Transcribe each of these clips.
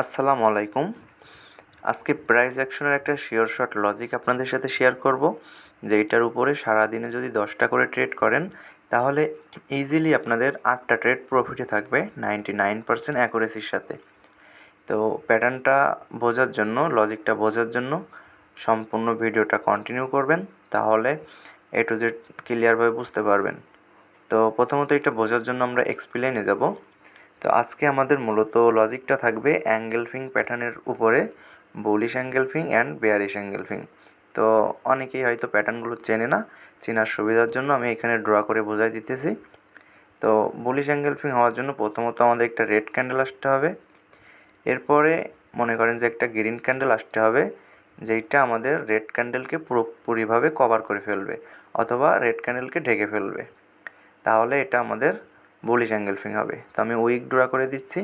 আসসালামু আলাইকুম। আজকে প্রাইস অ্যাকশনের একটা শিওর শট লজিক আপনাদের সাথে শেয়ার করব, যেইটার উপরে সারাদিনে যদি 10টা করে ট্রেড করেন তাহলে ইজিলি আপনাদের 8টা ট্রেড প্রফিটে থাকবে 99% অ্যাকুরেসির সাথে। তো প্যাটার্নটা বোঝার জন্য, লজিকটা বোঝার জন্য সম্পূর্ণ ভিডিওটা কন্টিনিউ করবেন, তাহলে এ টু জেড ক্লিয়ারভাবে বুঝতে পারবেন। তো প্রথমত এটা বোঝার জন্য আমরা এক্সপ্লেনে যাব। তো আজকে আমাদের মূলত লজিকটা থাকবে অ্যাঙ্গেলফিং প্যাটার্নের উপরে, বুলিশ অ্যাঙ্গেলফিং অ্যান্ড বেয়ারিশ অ্যাঙ্গেলফিং। তো অনেকেই হয়তো প্যাটার্নগুলো চেনে না, চেনার সুবিধার জন্য আমি এখানে ড্র করে বোঝাই দিতেছি। তো বুলিশ অ্যাঙ্গেলফিং হওয়ার জন্য প্রথমত আমাদের একটা রেড ক্যান্ডেল আসতে হবে, এরপরে মনে করেন যে একটা গ্রিন ক্যান্ডেল আসতে হবে, যেইটা আমাদের রেড ক্যান্ডেলকে পুরোপুরিভাবে কভার করে ফেলবে অথবা রেড ক্যান্ডেলকে ঢেকে ফেলবে, তাহলে এটা আমাদের বুলিশ অ্যাঙ্গেলফিং হবে। তো আমি উইক ড্র করে দিচ্ছি,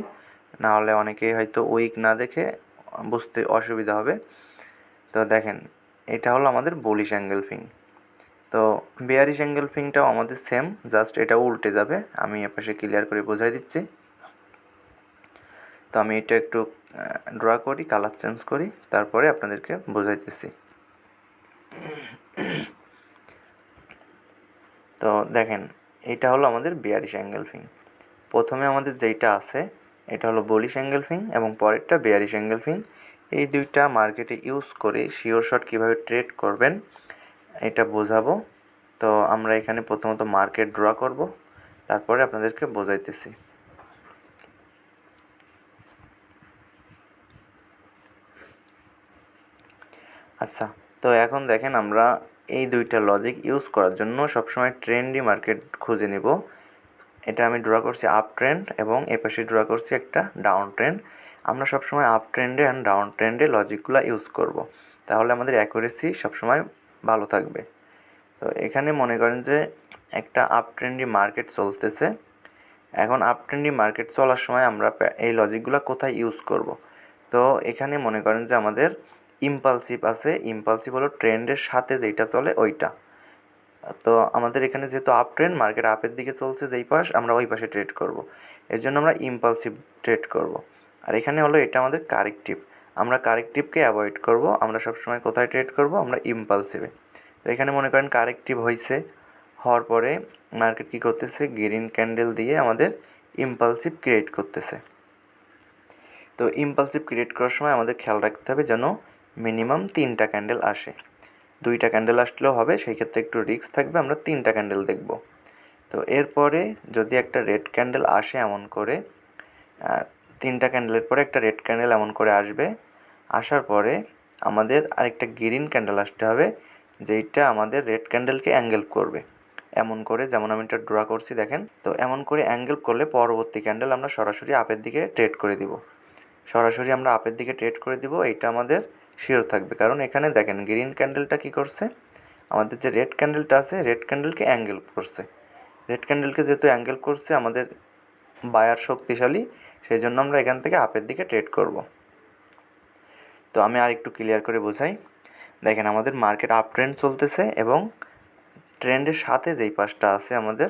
নাহলে অনেকেই হয়তো উইক না দেখে বুঝতে অসুবিধা হবে। তো দেখেন, এটা হলো আমাদের বুলিশ অ্যাঙ্গেলফিং। তো বেয়ারিশ অ্যাঙ্গেলফিংটাও আমাদের সেম, জাস্ট এটা উল্টে যাবে। আমি এপাশে ক্লিয়ার করে বোঝাই দিচ্ছি। তো আমি এটা একটু ড্র করি, কালার চেঞ্জ করি, তারপরে আপনাদেরকে বোঝাইতেছি। তো দেখেন, এটা হলো আমাদের বেয়ারিশ অ্যাঙ্গেলফিং। প্রথমে আমাদের যেইটা আছে এটা হলো বুলিশ অ্যাঙ্গেলফিং এবং পরেরটা বেয়ারিশ অ্যাঙ্গেলফিং। এই দুইটা মার্কেটে ইউজ করে শিওর শট কীভাবে ট্রেড করবেন এটা বোঝাবো। তো আমরা এখানে প্রথমত মার্কেট ড্র করব, তারপরে আপনাদেরকে বোঝাইতেছি। আচ্ছা, তো এখন দেখেন, আমরা এই দুইটা লজিক ইউজ করার জন্য সবসময় ট্রেন্ডি মার্কেট খুঁজে নিব। এটা আমি ড্র করছি আপ ট্রেন্ড এবং এপাশে ড্র করছি একটা ডাউন ট্রেন্ড। আমরা সবসময় আপ ট্রেন্ডে অ্যান্ড ডাউন ট্রেন্ডে লজিকগুলো ইউজ করব, তাহলে আমাদের অ্যাকুরেসি সবসময় ভালো থাকবে। তো এখানে মনে করেন যে একটা আপ ট্রেন্ডি মার্কেট চলতেছে। এখন আপ ট্রেন্ডি মার্কেট চলার সময় আমরা এই লজিকগুলো কোথায় ইউজ করব? তো এখানে মনে করেন যে আমাদের ইম্পালসিভ আছে। ইম্পালসিভ হলো ট্রেন্ডের সাথে যেইটা চলে ওইটা। তো আমাদের এখানে যেহেতু আপ ট্রেন্ড, মার্কেট আপের দিকে চলছে যেই পাশ, আমরা ওই পাশে ট্রেড করব। এর জন্য আমরা ইম্পালসিভ ট্রেড করব। আর এখানে হলো এটা আমাদের কারেক্টিভ। আমরা কারেক্টিভকে অ্যাভয়েড করব। আমরা সবসময় কোথায় ট্রেড করব? আমরা ইম্পালসিভে। তো এখানে মনে করেন কারেক্টিভ হয়েছে, হওয়ার পরে মার্কেট কী করতেছে? গ্রিন ক্যান্ডেল দিয়ে আমাদের ইম্পালসিভ ক্রিয়েট করতেছে। তো ইম্পালসিভ ক্রিয়েট করার সময় আমাদের খেয়াল রাখতে হবে যেন মিনিমাম 3টা ক্যান্ডেল আসে। 2টা ক্যান্ডেল আসলেও হবে, সেই ক্ষেত্রে একটু রিস্ক থাকবে, আমরা 3টা ক্যান্ডেল দেখব। তো এরপরে যদি একটা রেড ক্যান্ডেল আসে এমন করে, 3টা ক্যান্ডেলের পরে একটা রেড ক্যান্ডেল এমন করে আসবে, আসার পরে আমাদের আরেকটা গ্রিন ক্যান্ডেল আসতে হবে, যেইটা আমাদের রেড ক্যান্ডেলকে অ্যাঙ্গেল করবে। এমন করে, যেমন আমি এটা ড্র করছি দেখেন, তো এমন করে অ্যাঙ্গেল করলে পরবর্তী ক্যান্ডেল আমরা সরাসরি আপের দিকে ট্রেড করে দিব। সরাসরি আমরা আপের দিকে ট্রেড করে দিব, এইটা আমাদের শিওর থাকবে। কারণ এখানে দেখেন গ্রিন ক্যান্ডেলটা কী করছে? আমাদের যে রেড ক্যান্ডেলটা আছে, রেড ক্যান্ডেলকে অ্যাঙ্গেল করছে। রেড ক্যান্ডেলকে যেহেতু অ্যাঙ্গেল করছে, আমাদের বায়ার শক্তিশালী, সেই জন্য আমরা এখান থেকে আপের দিকে ট্রেড করব। তো আমি আর একটু ক্লিয়ার করে বোঝাই। দেখেন, আমাদের মার্কেট আপ ট্রেন্ড চলতেছে এবং ট্রেন্ডের সাথে যেই পাশটা আছে আমাদের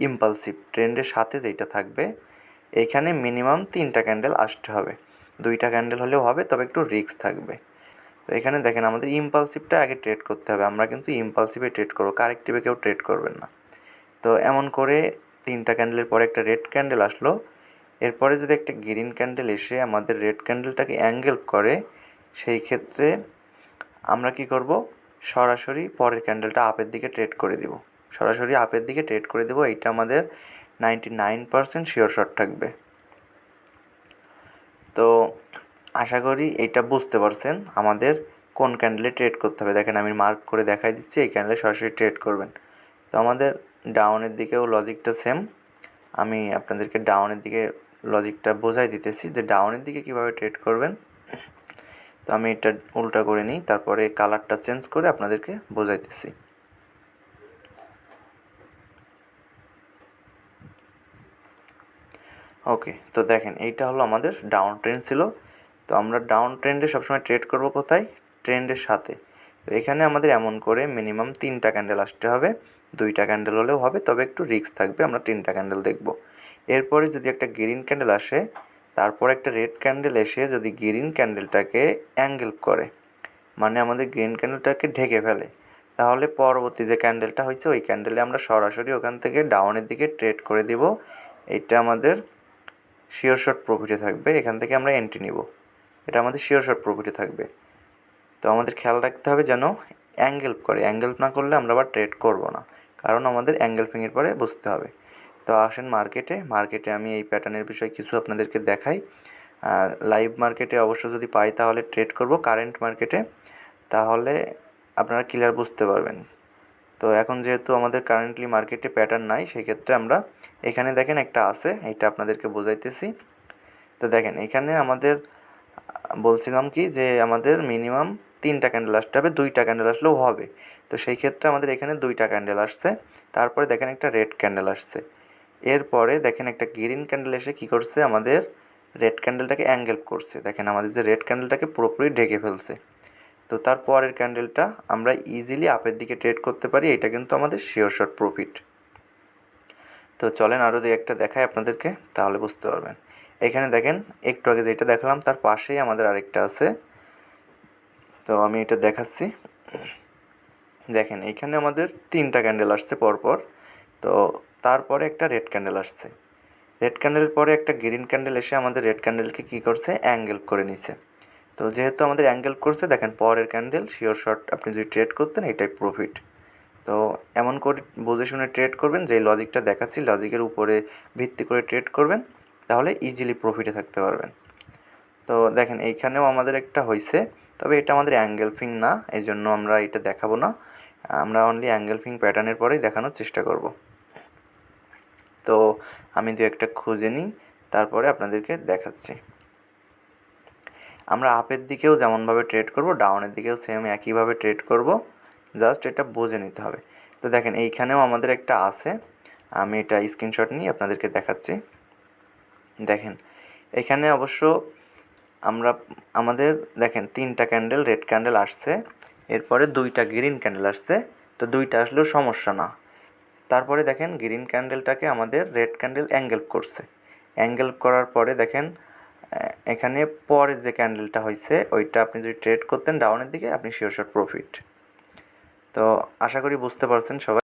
ইম্পালসিভ, ট্রেন্ডের সাথে যেইটা থাকবে, এইখানে মিনিমাম 3টা ক্যান্ডেল আসতে হবে। 2টা ক্যান্ডেল হলেও হবে, তবে একটু রিস্ক থাকবে। তো এখানে দেখেন, আমাদের ইম্পালসিভটা আগে ট্রেড করতে হবে। আমরা কিন্তু ইম্পালসিভে ট্রেড করবো, কারেক্টিভে কেউ ট্রেড করবেন না। তো এমন করে 3টা ক্যান্ডেলের পরে একটা রেড ক্যান্ডেল আসলো, এরপরে যদি একটা গ্রিন ক্যান্ডেল এসে আমাদের রেড ক্যান্ডেলটাকে অ্যাঙ্গেল করে, সেই ক্ষেত্রে আমরা কি করব? সরাসরি পরের ক্যান্ডেলটা আপের দিকে ট্রেড করে দিব। সরাসরি আপের দিকে ট্রেড করে দেবো, এইটা আমাদের 99% শিওর শট থাকবে। তো আশা করি এইটা বুঝতে পারছেন আমাদের কোন ক্যান্ডেলে ট্রেড করতে হবে। দেখেন, আমি মার্ক করে দেখাই দিচ্ছি, এই ক্যান্ডেলে সরাসরি ট্রেড করবেন। তো আমাদের ডাউনের দিকেও লজিকটা সেম। আমি আপনাদেরকে ডাউনের দিকে লজিকটা বোঝাই দিতেছি যে ডাউনের দিকে কীভাবে ট্রেড করবেন। তো আমি এটা উল্টা করে নিই, তারপরে কালারটা চেঞ্জ করে আপনাদেরকে বোঝাইতেছি। ওকে, তো দেখেন, এইটা হলো আমাদের ডাউন ট্রেন্ড ছিল। তো আমরা ডাউন ট্রেন্ডে সবসময় ট্রেড করব কোথায়? ট্রেন্ডের সাথে। তো এখানে আমাদের এমন করে মিনিমাম 3টা ক্যান্ডেল আসতে হবে। 2টা ক্যান্ডেল হলেও হবে, তবে একটু রিস্ক থাকবে, আমরা 3টা ক্যান্ডেল দেখব। এরপরে যদি একটা গ্রিন ক্যান্ডেল আসে, তারপর একটা রেড ক্যান্ডেল এসে যদি গ্রিন ক্যান্ডেলটাকে অ্যাঙ্গেল করে, মানে আমাদের গ্রিন ক্যান্ডেলটাকে ঢেকে ফেলে, তাহলে পরবর্তী যে ক্যান্ডেলটা হয়েছে ওই ক্যান্ডেলে আমরা সরাসরি ওখান থেকে ডাউনের দিকে ট্রেড করে দিব। এটা আমাদের শিওর শর্ট প্রফিটে থাকবে, এখান থেকে আমরা এন্ট্রি নিব, এটা আমাদের শিওর শর্ট প্রফিটে থাকবে। তো আমাদের খেয়াল রাখতে হবে যেন অ্যাঙ্গেল করে, অ্যাঙ্গেল না করলে আমরা আবার ট্রেড করব না, কারণ আমাদের অ্যাঙ্গেল ফিংয়ের পরে বুঝতে হবে। তো আসেন মার্কেটে আমি এই প্যাটার্নের বিষয়ে কিছু আপনাদেরকে দেখাই। লাইভ মার্কেটে অবশ্য যদি পাই তাহলে ট্রেড করব, কারেন্ট মার্কেটে তাহলে আপনারা ক্লিয়ার বুঝতে পারবেন। তো এখন যেহেতু আমাদের কারেন্টলি মার্কেটে প্যাটার্ন নাই, সেক্ষেত্রে আমরা এখানে দেখেন একটা আছে, এটা আপনাদেরকে বোঝাইতেছি। তো দেখেন এখানে আমাদের বলছিলাম কি যে আমাদের মিনিমাম 3টা ক্যান্ডেল আসতে হবে, 2টা ক্যান্ডেল আসলেও হবে। তো সেই ক্ষেত্রে আমাদের এখানে 2টা ক্যান্ডেল আসছে, তারপরে দেখেন একটা রেড ক্যান্ডেল আসছে, এরপরে দেখেন একটা গ্রিন ক্যান্ডেল এসে কী করছে, আমাদের রেড ক্যান্ডেলটাকে অ্যাঙ্গেল করছে। দেখেন আমাদের যে রেড ক্যান্ডেলটাকে পুরোপুরি ঢেকে ফেলছে। তো তারপরের ক্যান্ডেলটা আমরা ইজিলি আপের দিকে ট্রেড করতে পারি, এটা কিন্তু আমাদের শিওর শর্ট প্রফিট। তো চলেন আরও দুই একটা দেখাই আপনাদেরকে, তাহলে বুঝতে পারবেন। এখানে দেখেন একটু আগে যেটা দেখালাম তার পাশেই আমাদের আরেকটা আছে, তো আমি এটা দেখাচ্ছি। দেখেন এইখানে আমাদের 3টা ক্যান্ডেল আসছে পরপর, তো তারপরে একটা রেড ক্যান্ডেল আসছে, রেড ক্যান্ডেলের পরে একটা গ্রিন ক্যান্ডেল এসে আমাদের রেড ক্যান্ডেলকে কী করছে, অ্যাঙ্গেল করে নিছে। তো যেহেতু আমাদের অ্যাঙ্গেল করছে, দেখেন পরের ক্যান্ডেল শিওর শর্ট আপনি যদি ট্রেড করতেন এটাই প্রফিট। তো এমন করে বুঝে শুনে ট্রেড করবেন, যে লজিকটা দেখাচ্ছি লজিকের উপরে ভিত্তি করে ট্রেড করবেন, তাহলে ইজিলি প্রফিটে থাকতে পারবেন। তো দেখেন এইখানেও আমাদের একটা হয়েছে, তবে এটা আমাদের অ্যাঙ্গেল ফিং না, এই জন্য আমরা এটা দেখাবো না, আমরা অনলি অ্যাঙ্গেল ফিং প্যাটার্নের পরেই দেখানোর চেষ্টা করব। তো আমি দু একটা খুঁজে নিই, তারপরে আপনাদেরকে দেখাচ্ছি। আমরা আপের দিকেও যেমনভাবে ট্রেড করব, ডাউনের দিকেও সেম একইভাবে ট্রেড করব, জাস্ট এটা বুঝে নিতে হবে। তো দেখেন এইখানেও আমাদের একটা আছে, আমি এটা স্ক্রিনশট নিয়ে আপনাদেরকে দেখাচ্ছি। দেখেন এখানে অবশ্য আমাদের দেখেন 3টা ক্যান্ডেল রেড ক্যান্ডেল আসছে, এরপরে 2টা গ্রিন ক্যান্ডেল আসছে, তো 2টা আসলেও সমস্যা না। তারপরে দেখেন গ্রিন ক্যান্ডেলটাকে আমাদের রেড ক্যান্ডেল অ্যাঙ্গেল করছে, অ্যাঙ্গেল করার পরে দেখেন এখানে পরে যে ক্যান্ডেলটা হয়েছে ওইটা আপনি যদি ট্রেড করতেন ডাউনের দিকে, আপনি শিওর শর্ট প্রফিট। তো আশা করি বুঝতে পারছেন সবাই।